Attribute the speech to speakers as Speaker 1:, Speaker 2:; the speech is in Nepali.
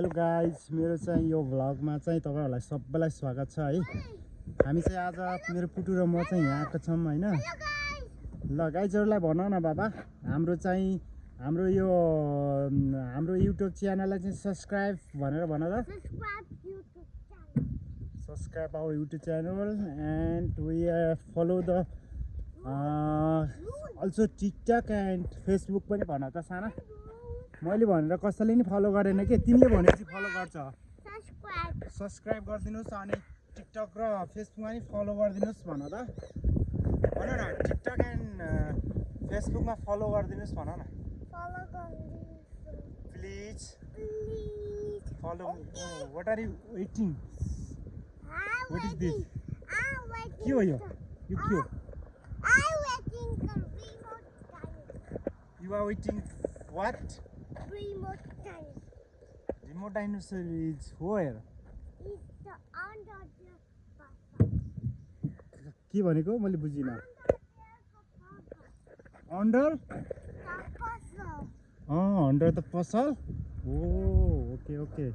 Speaker 1: हेलो गाइज, मेरो चाहिँ यो भ्लगमा चाहिँ तपाईहरुलाई सबैलाई स्वागत छ है। हामी चाहिँ आज मेरो पुटु र म चाहिँ यहाँ आएको छौं हैन। ल गाइजहरुलाई भन न बाबा, हाम्रो युट्युब च्यानललाई चाहिँ सब्स्क्राइब भनेर भन त। Subscribe our YouTube channel and we follow the also TikTok and Facebook पनि भन त साना। मैले भनेर कसैले नि फलो गरेन के, तिमीले भनेपछि फलो गर्छ। सब्स्क्राइब गरिदिनुस् अनि टिकटक र फेसबुकमा नि फलो गरिदिनुस् भन त। भन न, टिकटक एन्ड फेसबुकमा फलो गरिदिनुस् भन न।
Speaker 2: Follow the
Speaker 1: please follow me. Oh, what are you eating? What is this? के हो यो? यो के हो?
Speaker 2: I'm waiting for remote dinosaur.
Speaker 1: You are eating what?
Speaker 2: Remote dinosaur.
Speaker 1: Remote dinosaur is where?
Speaker 2: It's the under the papa.
Speaker 1: के भनेको मैले बुझिन।
Speaker 2: Under
Speaker 1: Under?
Speaker 2: the puzzle.
Speaker 1: Under the puzzle? Oh, okay.